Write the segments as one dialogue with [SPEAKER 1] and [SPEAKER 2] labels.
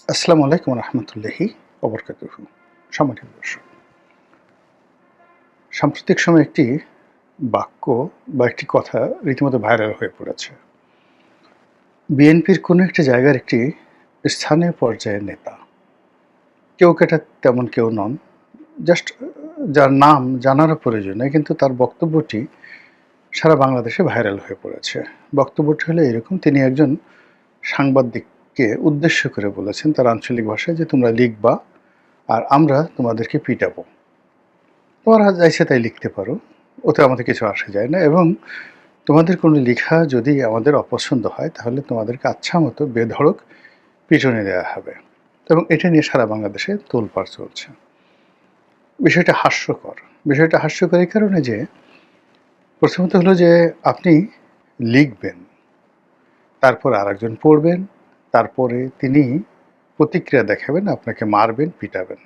[SPEAKER 1] আসসালামু আলাইকুম রহমতুল্লাহি ওবরকাতুহু। সম্মানিত দর্শক, সাম্প্রতিক সময়ে একটি বাক্য বা একটি কথা রীতিমতো ভাইরাল হয়ে পড়েছে। বিএনপির কোনো একটি জায়গার একটি স্থানীয় পর্যায়ের নেতা, কেউ কেটা তেমন কেউ নন, জাস্ট যার নাম জানারও প্রয়োজন নেই, কিন্তু তার বক্তব্যটি সারা বাংলাদেশে ভাইরাল হয়ে পড়েছে। বক্তব্যটি হলো এরকম: তিনি একজন সাংবাদিককে উদ্দেশ্য করে বলেছেন তার আঞ্চলিক ভাষায় যে, তোমরা লিখবা আর আমরা তোমাদেরকে পিটাবো। তোমার যা ইচ্ছে তাই লিখতে পারো, ওতে আমাদের কিছু আসে যায় না, এবং তোমাদের কোনো লেখা যদি আমাদের অপছন্দ হয় তাহলে তোমাদেরকে আচ্ছামতো বেধড়ক পিটুনি দেওয়া হবে। এবং এটা নিয়ে সারা বাংলাদেশে তোলপাড় চলছে। বিষয়টা হাস্যকর। বিষয়টা হাস্যকর এই কারণে যে, প্রথমত হলো যে আপনি লিখবেন, তারপর আরেকজন পড়বেন, তারপরে তিনি প্রতিক্রিয়া দেখাবেন, আপনাকে মারবেন, পিটাবেন।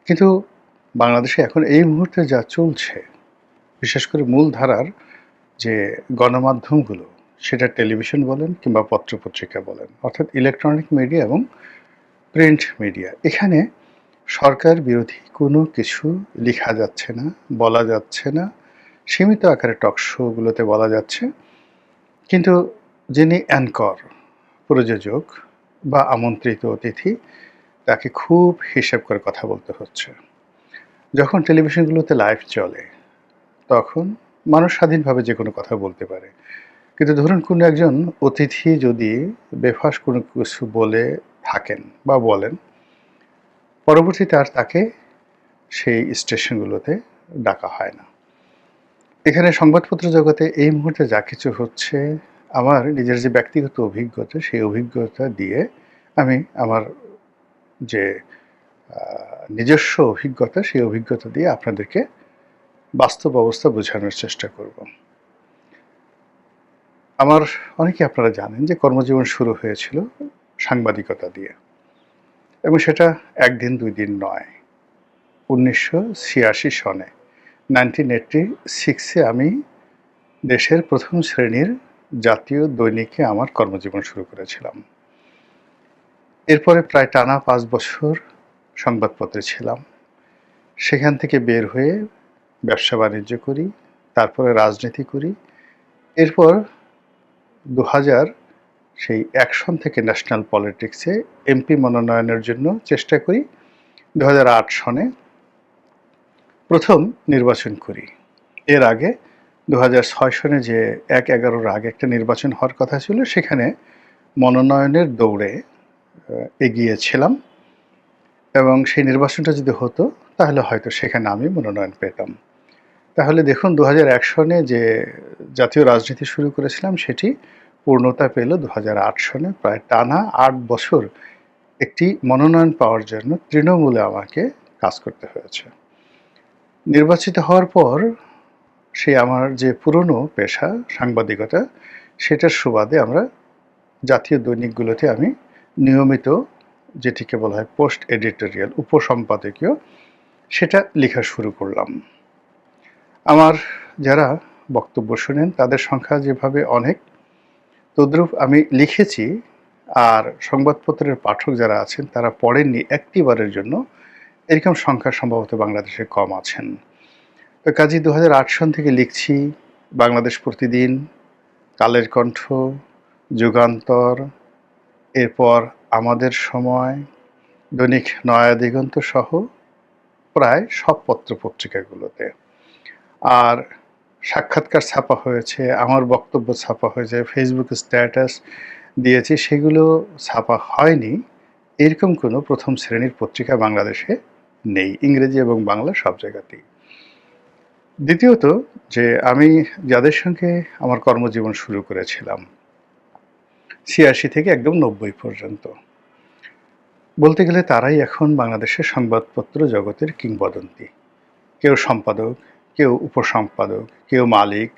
[SPEAKER 1] কিন্তু বাংলাদেশে এখন এই মুহূর্তে যা চলছে, বিশেষ করে মূলধারার যে গণমাধ্যমগুলো, সেটা টেলিভিশন বলেন কিংবা পত্রপত্রিকা বলেন, অর্থাৎ ইলেকট্রনিক মিডিয়া এবং প্রিন্ট মিডিয়া, এখানে সরকার বিরোধী কোনো কিছু লেখা যাচ্ছে না, বলা যাচ্ছে না। সীমিত আকারে টক শোগুলোতে বলা যাচ্ছে, কিন্তু যিনি অ্যাঙ্কর, প্রযোজক বা আমন্ত্রিত অতিথি, তাকে খুব হিসাব করে কথা বলতে হচ্ছে। যখন টেলিভিশনগুলোতে লাইভ চলে তখন মানুষ স্বাধীনভাবে যে কোনো কথা বলতে পারে, কিন্তু ধরুন কোনো একজন অতিথি যদি বেফাঁস কোনো কিছু বলে থাকেন বা বলেন, পরবর্তীতে আর তাকে সেই স্টেশনগুলোতে ডাকা হয় না। এখানে সংবাদপত্র জগতে এই মুহূর্তে যা কিছু হচ্ছে, আমার নিজের যে ব্যক্তিগত অভিজ্ঞতা, সেই অভিজ্ঞতা দিয়ে আমি আমার যে নিজস্ব অভিজ্ঞতা, সেই অভিজ্ঞতা দিয়ে আপনাদেরকে বাস্তব অবস্থা বোঝানোর চেষ্টা করব। আমার অনেকে আপনারা জানেন যে কর্মজীবন শুরু হয়েছিল সাংবাদিকতা দিয়ে, এবং সেটা একদিন দুই দিন নয়। 1986 সনে 1986-এ আমি দেশের প্রথম শ্রেণীর জাতীয় দৈনিকে আমার কর্মজীবন শুরু করেছিলাম। এরপরে প্রায় টানা 5 বছর সংবাদপত্রে ছিলাম। সেখান থেকে বের হয়ে ব্যবসা বাণিজ্য করি, তারপরে রাজনীতি করি। এরপর 2000 সেই অ্যাকশন থেকে ন্যাশনাল পলিটিক্সে এমপি মনোনয়নের জন্য চেষ্টা করি। 2008 সনে প্রথম নির্বাচন করি। এর আগে 2006 সনে যে 1/11-র আগে একটা নির্বাচন হওয়ার কথা ছিল, সেখানে মনোনয়নের দৌড়ে এগিয়েছিলাম, এবং সেই নির্বাচনটা যদি হতো তাহলে হয়তো সেখানে আমি মনোনয়ন পেতাম। তাহলে দেখুন, 2001 সনে যে জাতীয় রাজনীতি শুরু করেছিলাম সেটি পূর্ণতা পেল 2008 সনে। প্রায় টানা 8 বছর একটি মনোনয়ন পাওয়ার জন্য তৃণমূলে আমাকে কাজ করতে হয়েছে। নির্বাচিত হওয়ার পর সেই আমার যে পুরনো পেশা সাংবাদিকতা, সেটার সুবাদে আমরা জাতীয় দৈনিকগুলোতে আমি নিয়মিত, যেটিকে বলা হয় পোস্ট এডিটোরিয়াল, উপসম্পাদকীয়, সেটা লেখা শুরু করলাম। আমার যারা বক্তব্য শোনেন তাদের সংখ্যা যেভাবে অনেক, তদ্রূপ আমি লিখেছি, আর সংবাদপত্রের পাঠক যারা আছেন তারা পড়েননি একটিবারের জন্য, এরকম সংখ্যা সম্ভবত বাংলাদেশে কম আছেন। তো কাজী 2008 সন থেকে লিখছি বাংলাদেশ প্রতিদিন, কালের কণ্ঠ, যুগান্তর, এরপর আমাদের সময়, দৈনিক নয়া দিগন্ত সহ প্রায় সব পত্রপত্রিকাগুলোতে। আর সাক্ষাৎকার ছাপা হয়েছে, আমার বক্তব্য ছাপা হয়েছে, ফেসবুকে স্ট্যাটাস দিয়েছি, সেগুলো ছাপা হয়নি এরকম কোনো প্রথম শ্রেণীর পত্রিকা বাংলাদেশে নেই, ইংরেজি এবং বাংলা সব জায়গাতেই। দ্বিতীয়ত, যে আমি যাদের সঙ্গে আমার কর্মজীবন শুরু করেছিলাম 86 থেকে একদম 90 পর্যন্ত, বলতে গেলে তারাই এখন বাংলাদেশের সংবাদপত্র জগতের কিংবদন্তি। কেউ সম্পাদক, কেউ উপসম্পাদক, কেউ মালিক,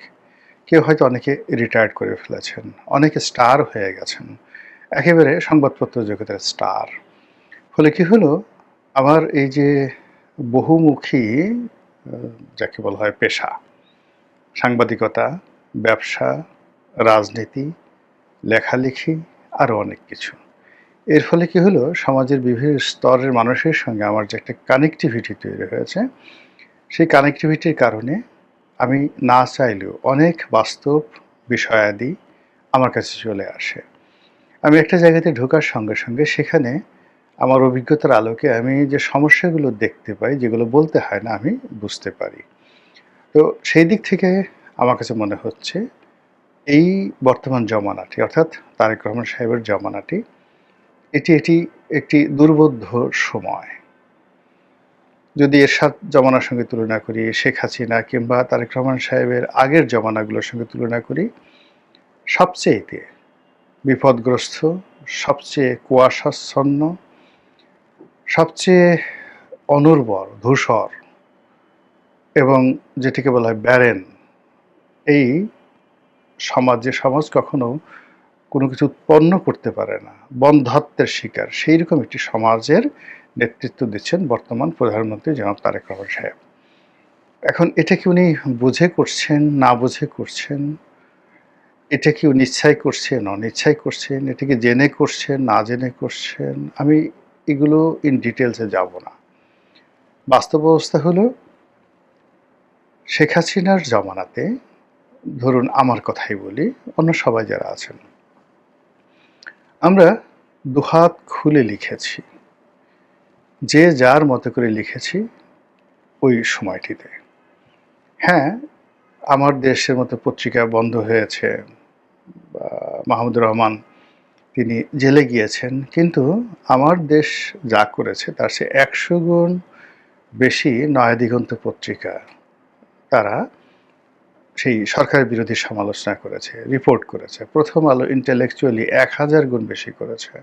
[SPEAKER 1] কেউ হয়তো অনেকে রিটায়ার্ড করে ফেলেছেন, অনেকে স্টার হয়ে গেছেন, একেবারে সংবাদপত্র জগতের স্টার। ফলে কি হলো, আমার এই যে বহুমুখী যাকে বলা হয় পেশা, সাংবাদিকতা, ব্যবসা, রাজনীতি, লেখালেখি, আরও অনেক কিছু, এর ফলে কি হলো, সমাজের বিভিন্ন স্তরের মানুষের সঙ্গে আমার যে একটা কানেক্টিভিটি তৈরি হয়েছে, সেই কানেক্টিভিটির কারণে আমি না চাইলেও অনেক বাস্তব বিষয়াদি আমার কাছে চলে আসে। আমি একটা জায়গাতে ঢোকার সঙ্গে সঙ্গে সেখানে আমার অভিজ্ঞতার আলোকে আমি যে সমস্যাগুলো দেখতে পাই, যেগুলো বলতে হয় না, আমি বুঝতে পারি। তো সেই দিক থেকে আমার কাছে মনে হচ্ছে এই বর্তমান জমানাটি, অর্থাৎ তারেক রহমান সাহেবের জমানাটি, এটি একটি দুর্বোধ্য সময়। যদি এরশাদ জমানার সঙ্গে তুলনা করি, শেখ হাসিনা কিংবা তারেক রহমান সাহেবের আগের জমানাগুলোর সঙ্গে তুলনা করি, সবচেয়েতে বিপদগ্রস্ত, সবচেয়ে কুয়াশাচ্ছন্ন, সবচেয়ে অনুর্বর, ধূসর এবং যেটিকে বলা হয় ব্যারেন, এই সমাজ, যে সমাজ কখনো কোনো কিছু উৎপন্ন করতে পারে না, বন্ধ্যাত্বের শিকার, সেই রকম একটি সমাজের নেতৃত্ব দিচ্ছেন বর্তমান প্রধানমন্ত্রী জনাব তারেক রহমান সাহেব। এখন এটা কি উনি বুঝে করছেন, না বুঝে করছেন, এটা কি উনি ইচ্ছায় করছেন, অনিচ্ছায় করছেন, এটা কি জেনে করছেন, না জেনে করছেন, আমি এগুলো ইন ডিটেলসে যাব না। বাস্তব অবস্থা হলো, শেখ হাসিনার জমানাতে, ধরুন আমার কথাই বলি, অন্য সবাই যারা আছেন, আমরা দুহাত খুলে লিখেছি, যে যার মতো করে লিখেছি ওই সময়টিতে। হ্যাঁ, আমার দেশের মতো পত্রিকা বন্ধ হয়েছে, মাহমুদুর রহমান তিনি জেলে গিয়েছেন, কিন্তু আমার দেশ যা করেছে তার চেয়ে ১০০ গুণ বেশি নয়াদিগন্ত পত্রিকা তারা সেই সরকার বিরোধী সমালোচনা করেছে, রিপোর্ট করেছে। প্রথম আলো ইন্টেলেকচুয়ালি ১০০০ গুণ বেশি করেছে।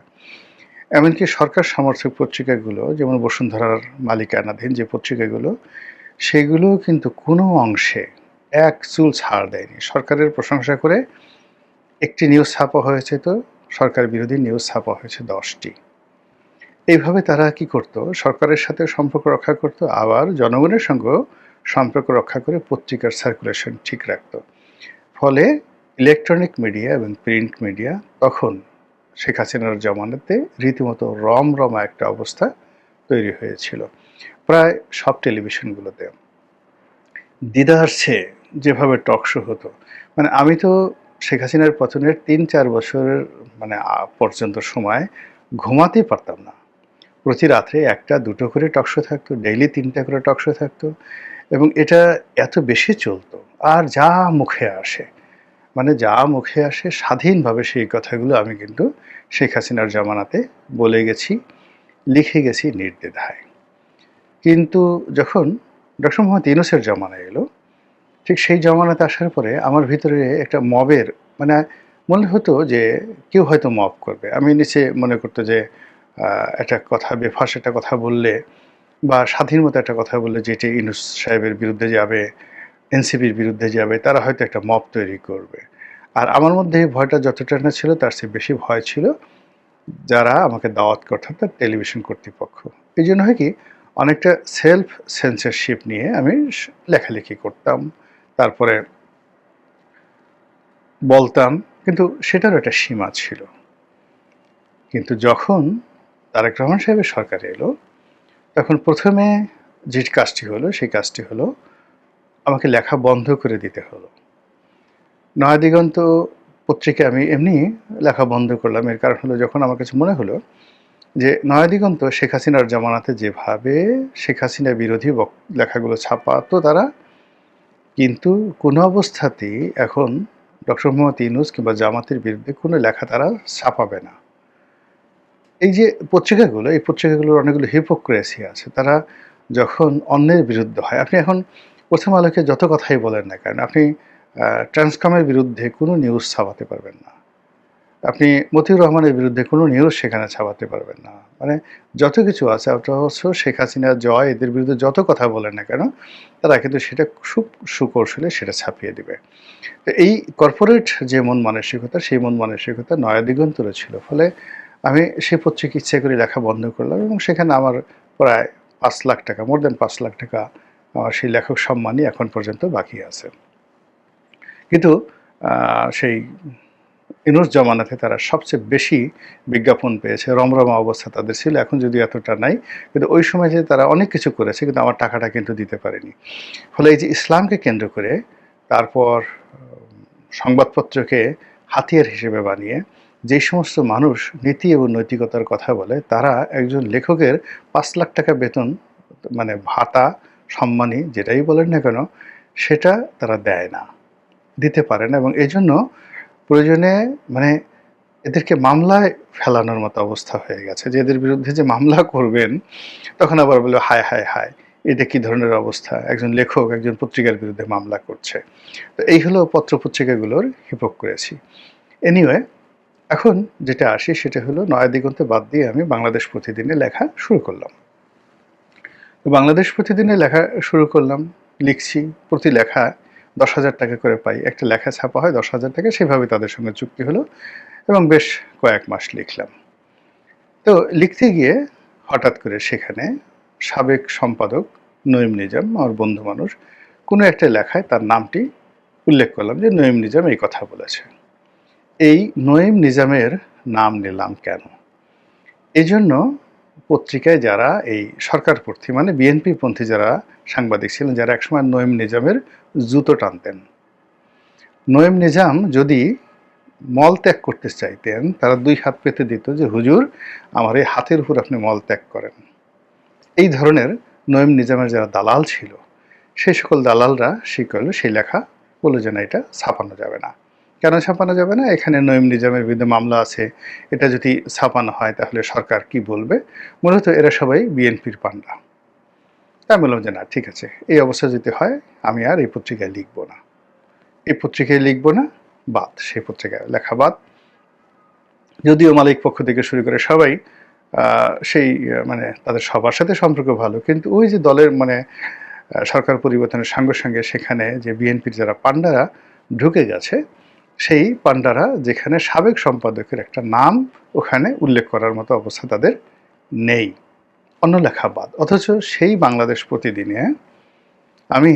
[SPEAKER 1] এমনকি সরকার সমর্থক পত্রিকাগুলো, যেমন বসুন্ধরার মালিকানাধীন যে পত্রিকাগুলো, সেগুলোও কিন্তু কোনো অংশে এক চুল ছাড় দেয়নি। সরকারের প্রশংসা করে একটি নিউজ ছাপা হয়েছে, তো সরকার বিরোধী নিউজ ছাপা হয়েছে ১০টি। এইভাবে তারা কি করত, সরকারের সাথে সম্পর্ক রক্ষা করত, আবার জনগণের সঙ্গেও সম্পর্ক রক্ষা করে পত্রিকার সার্কুলেশন ঠিক রাখত। ফলে ইলেকট্রনিক মিডিয়া এবং প্রিন্ট মিডিয়া তখন শেখ হাসিনার জমানাতে রীতিমতো রমরমা একটা অবস্থা তৈরি হয়েছিল। প্রায় সব টেলিভিশনগুলোতে দ্বিধার্সে যেভাবে টক শো হতো, মানে আমি তো শেখ হাসিনার পতনের ৩-৪ বছরের মানে পর্যন্ত সময় ঘুমাতেই পারতাম না। প্রতি রাত্রে ১টা-২টো করে টক শো থাকতো, ডেইলি ৩টা করে টক শো থাকতো, এবং এটা এত বেশি চলতো। আর যা মুখে আসে, মানে যা মুখে আসে স্বাধীনভাবে সেই কথাগুলো আমি কিন্তু শেখ হাসিনার জমানাতে বলে গেছি, লিখে গেছি নির্দ্বিধায়। কিন্তু যখন ডক্টর মোহাম্মদ ইউনূসের জমানা এলো, ঠিক সেই জমানাতে আসার পরে আমার ভিতরে একটা মবের, মানে মনে হতো যে কেউ হয়তো মব করবে। আমি নিচে মনে করতো যে একটা কথা, বেফাঁস একটা কথা বললে বা স্বাধীন মতো একটা কথা বললে, যেটি ইউনূস সাহেবের বিরুদ্ধে যাবে, এনসিপির বিরুদ্ধে যাবে, তারা হয়তো একটা মব তৈরি করবে। আর আমার মধ্যে এই ভয়টা যতটা না ছিল, তার চেয়ে বেশি ভয় ছিল যারা আমাকে দাওয়াত করত, অর্থাৎ টেলিভিশন কর্তৃপক্ষ। এই জন্য হয় কি, অনেকটা সেলফ সেন্সরশিপ নিয়ে আমি লেখালেখি করতাম, তারপরে বলতাম, কিন্তু সেটারও একটা সীমা ছিল। কিন্তু যখন তারেক রহমান সাহেবের সরকার এলো, তখন প্রথমে যে কাজটি হলো, সেই কাজটি হলো আমাকে লেখা বন্ধ করে দিতে হলো। নয়াদিগন্ত পত্রিকায় আমি এমনি লেখা বন্ধ করলাম। এর কারণ হলো, যখন আমার কাছে মনে হলো যে নয়াদিগন্ত শেখ হাসিনার জমানাতে যেভাবে শেখ হাসিনা বিরোধী লেখাগুলো ছাপাতো তারা, কিন্তু কোনো অবস্থাতেই এখন ডক্টর মোহাম্মদ ইউনূস কিংবা জামাতের বিরুদ্ধে কোনো লেখা তারা ছাপাবে না। এই যে পত্রিকাগুলো, এই পত্রিকাগুলোর অনেকগুলো হিপোক্রেসি আছে। তারা যখন অন্যের বিরুদ্ধে হয়, আপনি এখন প্রথম আলোকে যত কথাই বলেন না কেন, আপনি ট্রান্সকমের বিরুদ্ধে কোনো নিউজ ছাপাতে পারবেন না। আপনি মতিউর রহমানের বিরুদ্ধে কোনো নিউজ সেখানে ছাপাতে পারবেন না। মানে যত কিছু আছে, অবশ্য শেখ হাসিনা, জয়, এদের বিরুদ্ধে যত কথা বলেন না কেন, তারা কিন্তু সেটা খুব সুকৌশলে সেটা ছাপিয়ে দিবে। তো এই কর্পোরেট যে মন মানসিকতা, সেই মন মানসিকতা নয়াদিগন্তরে ছিল। ফলে আমি সেই পত্রিকা ইচ্ছে করে লেখা বন্ধ করলাম, এবং সেখানে আমার প্রায় ৫ লাখ টাকা, মোর দ্যান ৫ লাখ টাকা আমার সেই লেখক সম্মানই এখন পর্যন্ত বাকি আছে। কিন্তু সেই ইউনূস জমানাতে তারা সবচেয়ে বেশি বিজ্ঞাপন পেয়েছে, রমরমা অবস্থা তাদের ছিল, এখন যদিও এতটা নাই, কিন্তু ওই সময় যে তারা অনেক কিছু করেছে কিন্তু আমার টাকাটা কিন্তু দিতে পারেনি। ফলে এই যে ইসলামকে কেন্দ্র করে তারপর সংবাদপত্রকে হাতিয়ার হিসেবে বানিয়ে যেই সমস্ত মানুষ নীতি এবং নৈতিকতার কথা বলে তারা একজন লেখকের ৫ লাখ টাকা বেতন, মানে ভাতা, সম্মানী যেটাই বলেন না কেন, সেটা তারা দেয় না, দিতে পারে না, এবং এই জন্য প্রয়োজনে মানে এদেরকে মামলায় ফেলানোর মতো অবস্থা হয়ে গেছে, যে এদের বিরুদ্ধে যে মামলা করবেন তখন আবার বলে হায় হায় হায়, এটা কি ধরনের অবস্থা, একজন লেখক একজন পত্রিকার বিরুদ্ধে মামলা করছে। তো এই হলো পত্রপত্রিকাগুলোর হিপোক্রেসি। এনিওয়ে, এখন যেটা আসি সেটা হলো নয়া দিগন্তে বাদ দিয়ে আমি বাংলাদেশ প্রতিদিনে লেখা শুরু করলাম। তো বাংলাদেশ প্রতিদিনে লেখা শুরু করলাম, লিখছি, প্রতি লেখা ১০,০০০ টাকা করে পাই, একটা লেখা ছাপা হয় ১০,০০০ টাকা, সেভাবে তাদের সঙ্গে চুক্তি হলো এবং বেশ কয়েক মাস লিখলাম। তো লিখতে গিয়ে হঠাৎ করে সেখানে সাবেক সম্পাদক নঈম নিজাম, আমার বন্ধু মানুষ, কোনো একটা লেখায় তার নামটি উল্লেখ করলাম যে নঈম নিজাম এই কথা বলেছে। এই নঈম নিজামের নাম নিলাম কেন? এজন্য পত্রিকায় যারা এই সরকারপন্থী মানে বিএনপি পন্থী যারা সাংবাদিক ছিলেন, যারা একসময় নঈম নিজামের জুতো টানতেন, নঈম নিজাম যদি মল ত্যাগ করতে চাইতেন তারা ২ হাত পেতে দিত যে হুজুর আমার এই হাতের উপর আপনি মল ত্যাগ করেন। এই ধরনের নঈম নিজামের যারা দালাল ছিল সেই সকল দালালরা শিখল সেই লেখা, বলে যে না এটা ছাপানো যাবে না। কেন ছাপানো যাবে না? এখানে নঈম নিজামের বিরুদ্ধে মামলা আছে, এটা যদি ছাপানো হয় তাহলে সরকার কি বলবে? মূলত এরা সবাই বিএনপির পান্ডা। আমি বললাম যে না ঠিক আছে, এই অবস্থা যদি হয় আমি আর এই পত্রিকায় লিখব না, এই পত্রিকায় লিখব না, বাদ, সেই পত্রিকায় লেখা বাদ। যদিও মালিক পক্ষ থেকে শুরু করে সবাই সেই মানে তাদের সবার সাথে সম্পর্ক ভালো, কিন্তু ওই যে দলের মানে সরকার পরিবর্তনের সঙ্গে সঙ্গে সেখানে যে বিএনপির যারা পান্ডারা ঢুকে গেছে, সেই পান্ডারা যেখানে সাবেক সম্পাদকের একটা নাম ওখানে উল্লেখ করার মতো অবস্থা তাদের নেই, অন্য লেখা বাদ। অথচ সেই বাংলাদেশ প্রতিদিনে আমি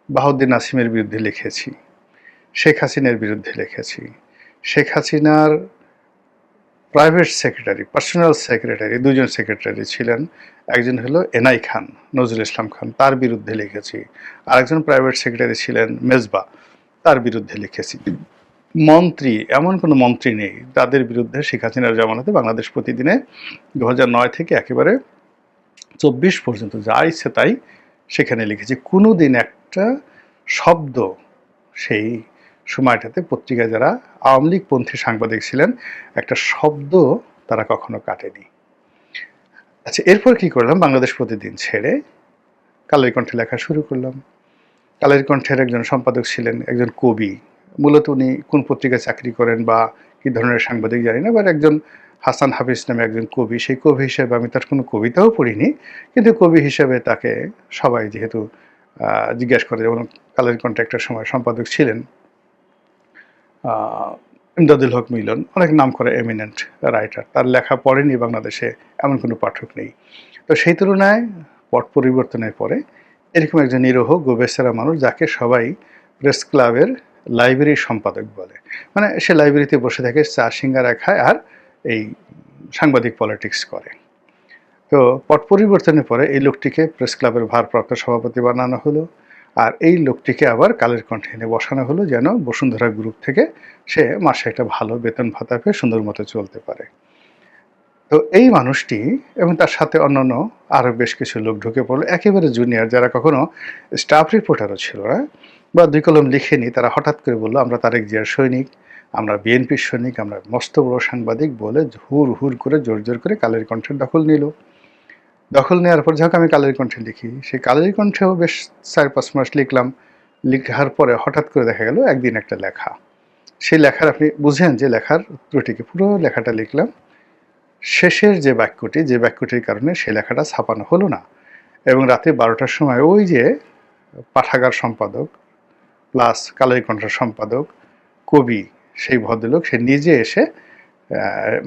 [SPEAKER 1] বাহাউদ্দিন নাসিমের বিরুদ্ধে লিখেছি, শেখ হাসিনার বিরুদ্ধে লিখেছি, শেখ হাসিনার প্রাইভেট সেক্রেটারি, পার্সোনাল সেক্রেটারি, দুজন সেক্রেটারি ছিলেন, একজন হলো এনআই খান, নজরুল ইসলাম খান, তার বিরুদ্ধে লিখেছি, আরেকজন প্রাইভেট সেক্রেটারি ছিলেন মেজবা, তার বিরুদ্ধে লিখেছি। মন্ত্রী, এমন কোনো মন্ত্রী নেই তাদের বিরুদ্ধে শেখ হাসিনার জামানাতে বাংলাদেশ প্রতিদিনে ২০০৯ থেকে একেবারে ২৪ পর্যন্ত যা ইচ্ছে তাই সেখানে লিখেছি। কোনো দিন একটা শব্দ সেই সময়টাতে পত্রিকায় যারা আওয়ামী লীগপন্থী সাংবাদিক ছিলেন একটা শব্দ তারা কখনো কাটেনি। আচ্ছা, এরপর কি করলাম? বাংলাদেশ প্রতিদিন ছেড়ে কালের কণ্ঠে লেখা শুরু করলাম। কালের কণ্ঠের একজন সম্পাদক ছিলেন একজন কবি, মূলত উনি কোন পত্রিকায় চাকরি করেন বা কী ধরনের সাংবাদিক জানি না, বাট একজন হাসান হাফিজ নামে একজন কবি, সেই কবি হিসেবে আমি তার কোনো কবিতাও পড়িনি, কিন্তু কবি হিসেবে তাকে সবাই যেহেতু জিজ্ঞাসা করে, যেমন কালের কণ্ঠে একটা সময় সম্পাদক ছিলেন ইমদাদুল হক মিলন, অনেক নাম করা এমিনেন্ট রাইটার, তার লেখা পড়েনি বাংলাদেশে এমন কোনো পাঠক নেই। তো সেই তুলনায় পট পরিবর্তনের পরে এরকম একজন নিরীহ গোবেচারা মানুষ যাকে সবাই প্রেস ক্লাবের লাইব্রেরির সম্পাদক বলে, মানে সে লাইব্রেরিতে বসে থাকে, চা সিঙ্গারা খায় আর এই সাংবাদিক পলিটিক্স করে। তো পট পরিবর্তনের পরে এই লোকটিকে প্রেস ক্লাবের ভারপ্রাপ্ত সভাপতি বানানো হলো, আর এই লোকটিকে আবার কালের কণ্ঠে এনে বসানো হলো যেন বসুন্ধরা গ্রুপ থেকে সে মাসে একটা ভালো বেতন ভাতা পেয়ে সুন্দর মতো চলতে পারে। তো এই মানুষটি এবং তার সাথে অন্যান্য আরও বেশ কিছু লোক ঢুকে পড়লো, একেবারে জুনিয়র, যারা কখনো স্টাফ রিপোর্টারও ছিল না বা ২ কলম লিখেনি, তারা হঠাৎ করে বললো আমরা তারেক জিয়ার সৈনিক, আমরা বিএনপির সৈনিক, আমরা মস্ত বড় সাংবাদিক বলে হুর হুর করে জোর জোর করে কালের কণ্ঠের দখল নিল। দখল নেওয়ার পর যখন আমি কালের কণ্ঠে লিখি, সেই কালের কণ্ঠেও বেশ ৪-৫ মাস লিখলাম। লেখার পরে হঠাৎ করে দেখা গেল একদিন একটা লেখা, সেই লেখার আপনি বুঝেন যে লেখার ত্রুটিকে, পুরো লেখাটা লিখলাম, শেষের যে বাক্যটি, যে বাক্যটির কারণে সেই লেখাটা ছাপানো হলো না, এবং রাতে ১২টার সময় ওই যে পাঠাগার সম্পাদক প্লাস কালের কণ্ঠের সম্পাদক কবি সেই ভদ্রলোক সে নিজে এসে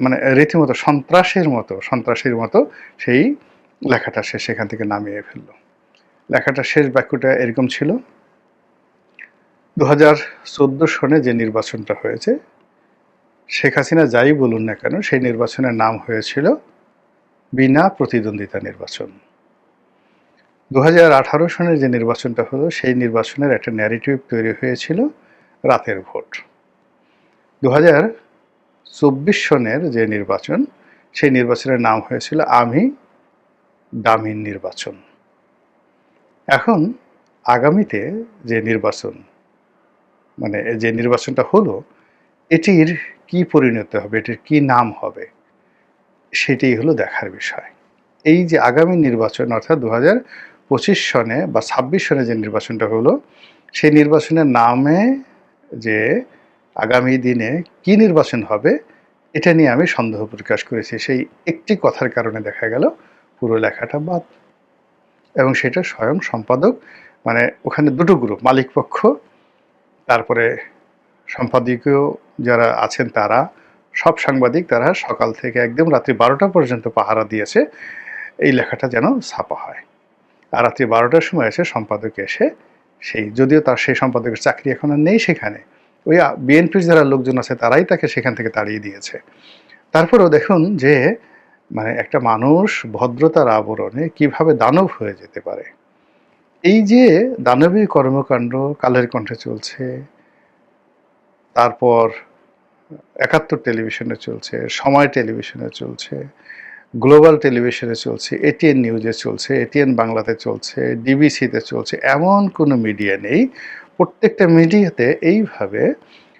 [SPEAKER 1] মানে রীতিমতো সন্ত্রাসের মতো সেই লেখাটা সে সেখান থেকে নামিয়ে ফেলল। লেখাটার শেষ বাক্যটা এরকম ছিল, ২০১৪ সনে যে নির্বাচনটা হয়েছে শেখ হাসিনা যাই বলুন না কেন সেই নির্বাচনের নাম হয়েছিল বিনা প্রতিদ্বন্দ্বিতা নির্বাচন। 2018 সনের যে নির্বাচনটা হলো সেই নির্বাচনের একটা ন্যারেটিভ তৈরি হয়েছিল রাতের ভোট। 2024 সনের যে নির্বাচন সেই নির্বাচনের নাম হয়েছিল আমি দামিন নির্বাচন। এখন আগামীতে যে নির্বাচন মানে যে নির্বাচনটা হলো এটির কি পরিণতি হবে, এটির কি নাম হবে, সেটাই হলো দেখার বিষয়। এই যে আগামী নির্বাচন অর্থাৎ 2025 সনে বা 26 সনে যে নির্বাচনটা হলো সেই নির্বাচনের নামে যে আগামী দিনে কি নির্বাচন হবে এটা নিয়ে আমি সন্দেহ প্রকাশ করেছি। সেই একটি কথার কারণে দেখা গেল পুরো লেখাটা বাদ। এবং সেটা স্বয়ং সম্পাদক মানে ওখানে দুটো গ্রুপ, মালিক পক্ষ, তারপরে সম্পাদকীয় যারা আছেন তারা, সব সাংবাদিক, তারা সকাল থেকে একদম রাত্রি 12টা পর্যন্ত পাহারা দিয়েছে এই লেখাটা যেন ছাপা হয়। আর রাত্রি 12টার সময় এসে সম্পাদক এসে সেই, যদিও তার সেই সম্পাদকের চাকরি এখন আর নেই সেখানে, ওই বিএনপির যারা লোকজন আছে তারাই তাকে সেখান থেকে তাড়িয়ে দিয়েছে। তারপরেও দেখুন যে মানে একটা মানুষ ভদ্রতার আবরণে কিভাবে দানব হয়ে যেতে পারে। এই যে দানবী কর্মকাণ্ড কালের কণ্ঠে চলছে, তারপর 71 টেলিভিশনে চলছে, সময় টেলিভিশনে চলছে, গ্লোবাল টেলিভিশনে চলছে, এটিএন নিউজে চলছে, এটিএন বাংলাতে চলছে, ডিবিসিতে চলছে, এমন কোনো মিডিয়া নেই। প্রত্যেকটা মিডিয়াতে এইভাবে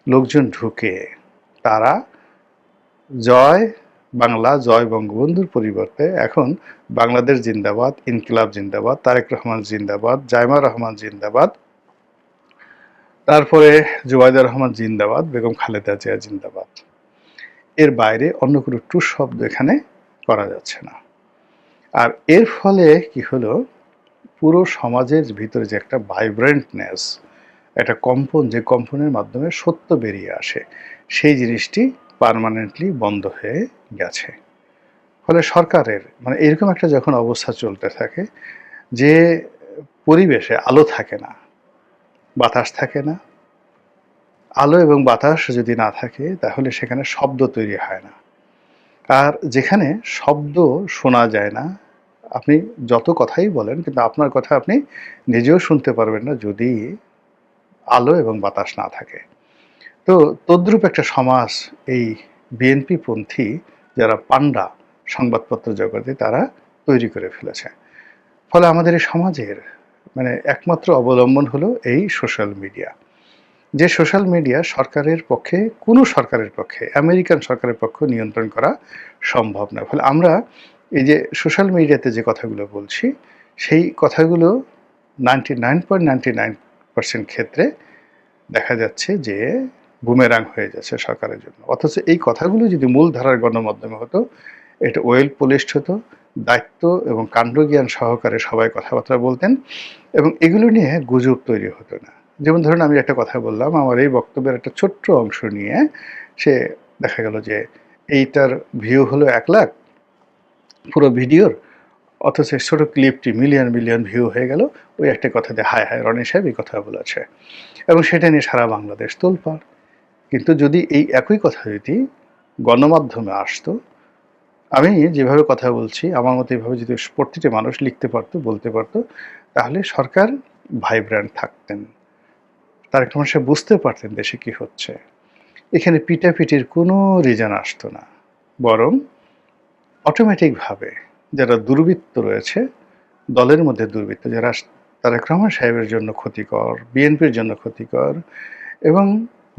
[SPEAKER 1] লোকজন ঢুকে তারা জয় বাংলা, জয় বঙ্গবন্ধুর পরিবর্তে এখন বাংলাদেশ জিন্দাবাদ, ইনকিলাব জিন্দাবাদ, তারেক রহমান জিন্দাবাদ, জাইমা রহমান জিন্দাবাদ, তারপরে জুবাইদা রহমান জিন্দাবাদ, বেগম খালেদা জিয়া জিন্দাবাদ, এর বাইরে অন্য কোনো টু শব্দ এখানে করা যাচ্ছে না। আর এর ফলে কি হলো, পুরো সমাজের ভিতরে যে একটা ভাইব্রেন্টনেস, একটা কম্পন, যে কম্পনের মাধ্যমে সত্য বেরিয়ে আসে, সেই জিনিসটি পার্মানেন্টলি বন্ধ হয়ে গেছে। ফলে সরকারের মানে এরকম একটা যখন অবস্থা চলতে থাকে যে পরিবেশে আলো থাকে না, বাতাস থাকে না, আলো এবং বাতাস যদি না থাকে তাহলে সেখানে শব্দ তৈরি হয় না। আর যেখানে শব্দ শোনা যায় না, আপনি যত কথাই বলেন কিন্তু আপনার কথা আপনি নিজেও শুনতে পারবেন না যদি আলো এবং বাতাস না থাকে। তো তদ্রূপ একটা সমাজ এই বিএনপি পন্থী যারা পান্ডা সংবাদপত্র জগতে তারা তৈরি করে ফেলেছে। ফলে আমাদের এই সমাজের মানে একমাত্র অবলম্বন হলো এই সোশ্যাল মিডিয়া, যে সোশ্যাল মিডিয়া সরকারের পক্ষে, কোনো সরকারের পক্ষে, আমেরিকান সরকারের পক্ষে নিয়ন্ত্রণ করা সম্ভব নয়। ফলে আমরা এই যে সোশ্যাল মিডিয়াতে যে কথাগুলো বলছি সেই কথাগুলো 99.99% ক্ষেত্রে দেখা যাচ্ছে যে বুমেরাং হয়ে যাচ্ছে সরকারের জন্য। অথচ এই কথাগুলো যদি মূলধারার গণমাধ্যমে হতো, এটা ওয়েল পলিশড হতো, দায়িত্ব এবং কাণ্ডজ্ঞান সহকারে সবাই কথাবার্তা বলতেন এবং এগুলো নিয়ে গুজব তৈরি হতো না। যেমন ধরুন আমি একটা কথা বললাম, আমার এই বক্তব্যের একটা ছোট্ট অংশ নিয়ে সে দেখা গেল যে এইটার ভিউ হলো 1 লাখ পুরো ভিডিওর, অথচ ছোট ক্লিপটি মিলিয়ন মিলিয়ন ভিউ হয়ে গেল ওই একটা কথা দিয়ে, হায় হায় রনি সাহেব এই কথা বলেছে, এবং সেটা নিয়ে সারা বাংলাদেশ তোলপাড়। কিন্তু যদি এই একই কথা যদি গণমাধ্যমে আসতো, আমি যেভাবে কথা বলছি আমার মতো এভাবে যদি প্রতিটি মানুষ লিখতে পারতো, বলতে পারতো, তাহলে সরকার ভাইব্র্যান্ট থাকতেন, তার একটা মানুষ বুঝতে পারতেন দেশে কি হচ্ছে। এখানে পিটাপিটির কোনো রিজন আসতো না, বরং অটোমেটিকভাবে যারা দুর্বৃত্ত রয়েছে, দলের মধ্যে দুর্বৃত্ত যারা তারেক রহমান সাহেবের জন্য ক্ষতিকর, বিএনপির জন্য ক্ষতিকর এবং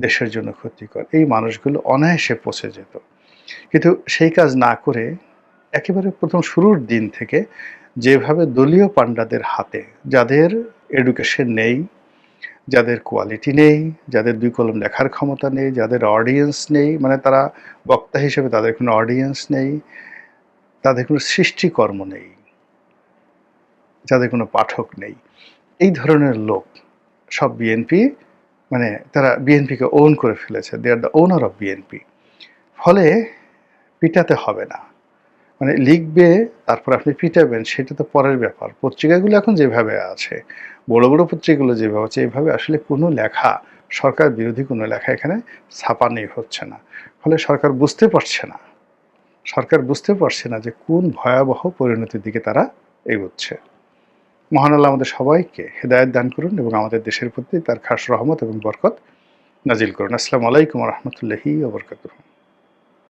[SPEAKER 1] দেশের জন্য ক্ষতিকর, এই মানুষগুলো অনায়াসে পচে যেত। কিন্তু সেই কাজ না করে একেবারে প্রথম শুরুর দিন থেকে যেভাবে দলীয় পান্ডাদের হাতে, যাদের এডুকেশন নেই, যাদের কোয়ালিটি নেই, যাদের 2 কলম লেখার ক্ষমতা নেই, যাদের অডিয়েন্স নেই, মানে তারা বক্তা হিসেবে তাদের কোনো অডিয়েন্স নেই, তাদের কোনো সৃষ্টিকর্ম নেই, যাদের কোনো পাঠক নেই, এই ধরনের লোক সব বিএনপি মানে তারা বিএনপিকে ওন করে ফেলেছে, they are the owner of BNP. ফলে পিটাতে হবে না, মানে লিখবে তারপর আপনি পিটাবেন সেটা তো পরের ব্যাপার। পত্রিকাগুলো এখন যেভাবে আছে, বড় বড় পত্রিকাগুলো যেভাবে আছে, এইভাবে আসলে কোনো লেখা সরকার বিরোধী কোনো লেখা এখানে ছাপানোই হচ্ছে না। ফলে সরকার বুঝতে পারছে না যে কোন ভয়াবহ পরিণতির দিকে তারা এগোচ্ছে। মহান আল্লাহ আমাদের সবাইকে হেদায়েত দান করুন এবং আমাদের দেশের প্রতি তার খাস রহমত এবং বরকত নাজিল করুন। আসসালামু আলাইকুম ওয়া রাহমাতুল্লাহি ওয়া বারাকাতুহু।